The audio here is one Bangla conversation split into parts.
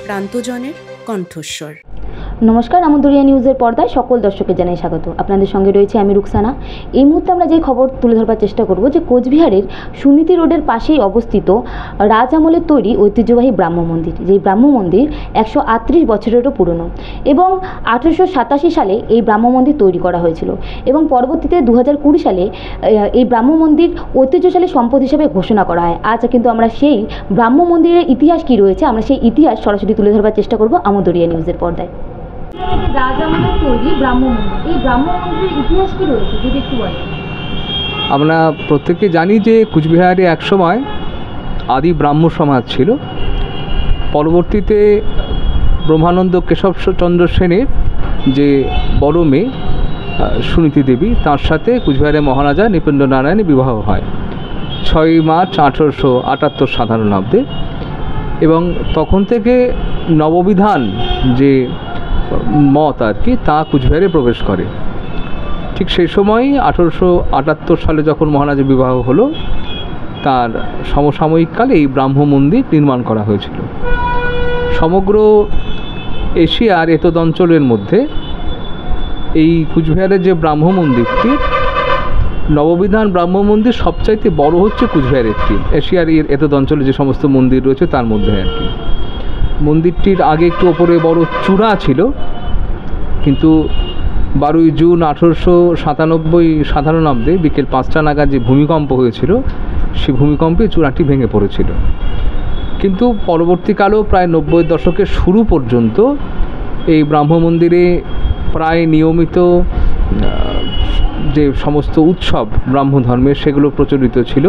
প্রান্তজনের কণ্ঠস্বর। নমস্কার, আমদুরিয়া নিউজের পর্দায় সকল দর্শককে জানাই স্বাগত। আপনাদের সঙ্গে রয়েছে আমি রুকসানা। এই মুহূর্তে আমরা যে খবর তুলে ধরবার চেষ্টা করব যে কোচবিহারের সুনীতি রোডের পাশেই অবস্থিত রাজ আমলের তৈরি ঐতিহ্যবাহী ব্রাহ্ম মন্দির। যেই ব্রাহ্ম মন্দির 138 বছরেরও পুরনো এবং 1887 সালে এই ব্রাহ্ম মন্দির তৈরি করা হয়েছিল এবং পরবর্তীতে 2020 সালে এই ব্রাহ্ম মন্দির ঐতিহ্যশালী সম্পদ হিসেবে ঘোষণা করা হয়। আজ কিন্তু আমরা সেই ব্রাহ্ম মন্দিরের ইতিহাস কী রয়েছে আমরা সেই ইতিহাস সরাসরি তুলে ধরবার চেষ্টা করব আমদুরিয়া নিউজের পর্দায়। রাজ আমলের তৈরি ব্রাহ্ম মন্দির, এই ব্রাহ্ম মন্দিরের ইতিহাস কি রয়েছে যদি একটু বলেন। আমরা প্রত্যেকে জানি যে কুচবিহারে একসময় আদি ব্রাহ্ম সমাজ ছিল। পরবর্তীতে ব্রহ্মানন্দ কেশবচন্দ্র সেনের যে বড় মেয়ে সুনীতি দেবী, তার সাথে কুচবিহারের মহারাজা নৃপেন্দ্র নারায়ণের বিবাহ হয় 6 মার্চ 1878 সাধারণাব্দে। এবং তখন থেকে নববিধান যে মত আর কি তা কুচবিহারে প্রবেশ করে। ঠিক সেই সময়ই 1878 সালে যখন মহারাজের বিবাহ হলো, তার সমসাময়িককালে এই ব্রাহ্ম মন্দির নির্মাণ করা হয়েছিল। সমগ্র এশিয়ার এতদ অঞ্চলের মধ্যে এই কুচবিহারের যে ব্রাহ্ম মন্দিরটি, নববিধান ব্রাহ্ম মন্দির সবচাইতে বড় হচ্ছে কুচবিহারের একটি। এশিয়ার এতদ অঞ্চলে যে সমস্ত মন্দির রয়েছে তার মধ্যে আর কি। মন্দিরটির আগে একটু ওপরে বড় চূড়া ছিল, কিন্তু 12 জুন 1897 সাধারণাব্দে বিকেল 5টা নাগাদ যে ভূমিকম্প হয়েছিল, সেই ভূমিকম্পে চূড়াটি ভেঙে পড়েছিল। কিন্তু পরবর্তীকালেও প্রায় 90 দশকের শুরু পর্যন্ত এই ব্রাহ্ম মন্দিরে প্রায় নিয়মিত যে সমস্ত উৎসব ব্রাহ্ম ধর্মের সেগুলো প্রচলিত ছিল।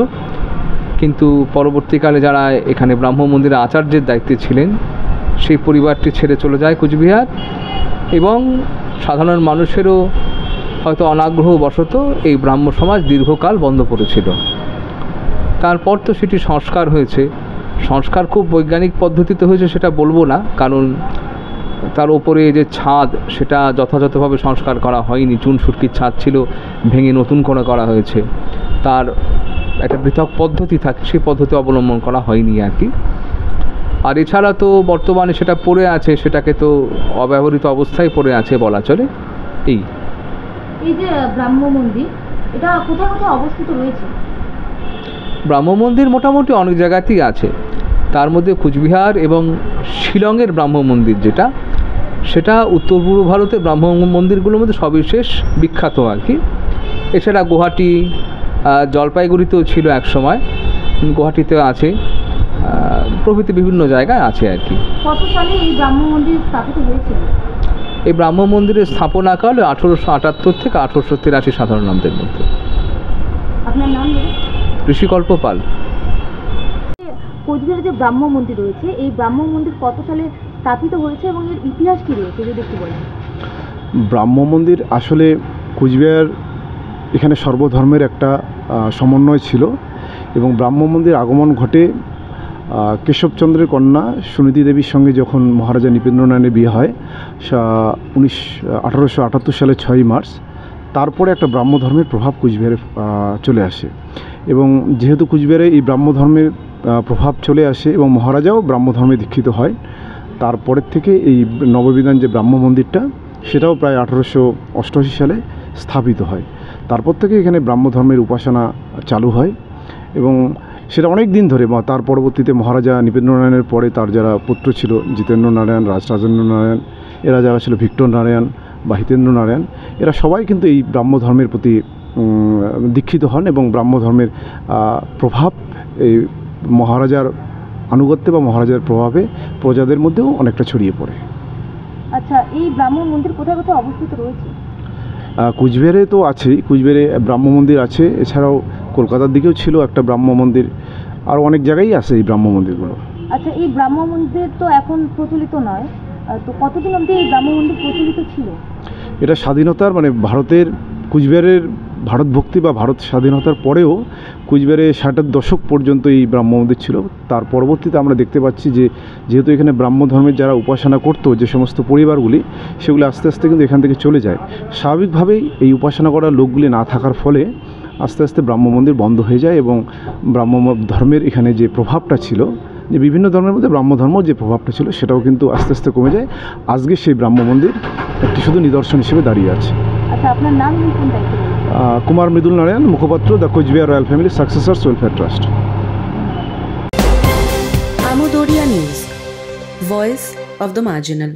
কিন্তু পরবর্তীকালে যারা এখানে ব্রাহ্ম মন্দিরে আচার্যের দায়িত্বে ছিলেন, সেই পরিবারটি ছেড়ে চলে যায় কুচবিহার এবং সাধারণ মানুষেরও হয়তো অনাগ্রহবশত এই ব্রাহ্ম সমাজ দীর্ঘকাল বন্ধ পড়েছিল। তারপর তো সেটি সংস্কার হয়েছে। সংস্কার খুব বৈজ্ঞানিক পদ্ধতিতে হয়েছে সেটা বলবো না, কারণ তার ওপরে যে ছাদ সেটা যথাযথভাবে সংস্কার করা হয়নি। চুন সুটকির ছাদ ছিল, ভেঙে নতুন করে করা হয়েছে। তার একটা পৃথক পদ্ধতি থাকে, সেই পদ্ধতি অবলম্বন করা হয়নি আর কি। আর এছাড়া তো বর্তমানে সেটা পড়ে আছে, সেটাকে তো অব্যবহৃত অবস্থায় পড়ে আছে বলা চলে। এই যে ব্রাহ্ম মন্দির, এটা কোথায় কোথায় অবস্থিত রয়েছে? ব্রাহ্ম মন্দির মোটামুটি অনেক জায়গাতেই আছে। তার মধ্যে কুচবিহার এবং শিলংয়ের ব্রাহ্ম মন্দির যেটা, সেটা উত্তর পূর্ব ভারতের ব্রাহ্ম মন্দিরগুলোর মধ্যে সবিশেষ বিখ্যাত আর কি। এছাড়া গুয়াহাটি, জলপাইগুড়িতেও ছিল এক সময়, গুয়াহাটিতেও আছে, প্রভৃতি বিভিন্ন জায়গায় আছে আর কি। কত সালে এই ব্রাহ্ম মন্দির স্থাপিত হয়েছিল? এই ব্রাহ্ম মন্দিরের স্থাপনাকাল 1878 থেকে 1883 সাধারণাব্দের মধ্যে। আপনার নাম? ঋষিকল্প পাল। কোচবিহারে যে ব্রাহ্ম মন্দির রয়েছে, এই ব্রাহ্ম মন্দির কত সালে স্থাপিত হয়েছে এবং এর ইতিহাস কী রয়েছে যদি একটু বলেন। ব্রাহ্ম মন্দির আসলে কুচবিহার এখানে সর্বধর্মের একটা সমন্বয় ছিল এবং ব্রাহ্ম মন্দির আগমন ঘটে কেশবচন্দ্রের কন্যা সুনীতি দেবীর সঙ্গে যখন মহারাজা নৃপেন্দ্র নারায়ণের বিয়ে হয় 1878 সালে 6 মার্চ। তারপরে একটা ব্রাহ্ম ধর্মের প্রভাব কুচবিহারে চলে আসে এবং যেহেতু কুচবিহারে এই ব্রাহ্ম ধর্মের প্রভাব চলে আসে এবং মহারাজাও ব্রাহ্ম ধর্মে দীক্ষিত হয়, তারপরের থেকে এই নববিধান যে ব্রাহ্ম মন্দিরটা সেটাও প্রায় 1888 সালে স্থাপিত হয়। তারপর থেকে এখানে ব্রাহ্ম ধর্মের উপাসনা চালু হয় এবং সেটা অনেক দিন ধরে। তার পরবর্তীতে মহারাজা নৃপেন্দ্র নারায়ণের পরে তার যারা পুত্র ছিল, জিতেন্দ্র নারায়ণ, রাজেন্দ্র নারায়ণ, এরা যারা ছিল ভিক্টর নারায়ণ বা হিতেন্দ্র নারায়ণ, এরা সবাই কিন্তু এই ব্রাহ্ম ধর্মের প্রতি দীক্ষিত হন এবং ব্রাহ্ম ধর্মের প্রভাব এই মহারাজার আনুগত্যে বা মহারাজার প্রভাবে প্রজাদের মধ্যেও অনেকটা ছড়িয়ে পড়ে। আচ্ছা, এই ব্রাহ্ম মন্দির কোথায় কোথায় অবস্থিত রয়েছে? কুচবিহারে তো আছেই, কুচবিহারে ব্রাহ্ম মন্দির আছে। এছাড়াও কলকাতার দিকেও ছিল একটা ব্রাহ্ম মন্দির, আর অনেক জায়গায় আছে এই ব্রাহ্ম মন্দিরগুলো। আচ্ছা, এই ব্রাহ্ম মন্দির তো এখন প্রচলিত নয়, তো কতদিন অবধি এই ব্রাহ্ম মন্দির প্রচলিত ছিল? এটা স্বাধীনতার ভারতের কুচবিহারের ভারত ভক্তি বা ভারত স্বাধীনতার পরেও কুচবিহারে 60-এর দশক পর্যন্ত এই ব্রাহ্ম মন্দির ছিল। তার পরবর্তীতে আমরা দেখতে পাচ্ছি যে যেহেতু এখানে ব্রাহ্ম ধর্মের যারা উপাসনা করতো, যে সমস্ত পরিবারগুলি, সেগুলি আস্তে আস্তে কিন্তু এখান থেকে চলে যায়। স্বাভাবিকভাবেই এই উপাসনা করার লোকগুলি না থাকার ফলে আস্তে আস্তে ব্রাহ্ম মন্দির বন্ধ হয়ে যায় এবং ব্রাহ্ম ধর্মের এখানে যে প্রভাবটা ছিল যে বিভিন্ন ধর্মের মধ্যে ব্রাহ্ম ধর্ম যে প্রভাবটা ছিল সেটাও কিন্তু আস্তে আস্তে কমে যায়। আজকে সেই ব্রাহ্ম মন্দির একটি শুধু নিদর্শন হিসেবে দাঁড়িয়ে আছে। আচ্ছা, আপনার নাম এবং কোন দায়িত্বে রয়েছে? কুমার মৃদুল নারায়ণ, মুখপাত্র, the Cooch Behar royal family successors welfare trust. Amudoria News, voice of the marginal.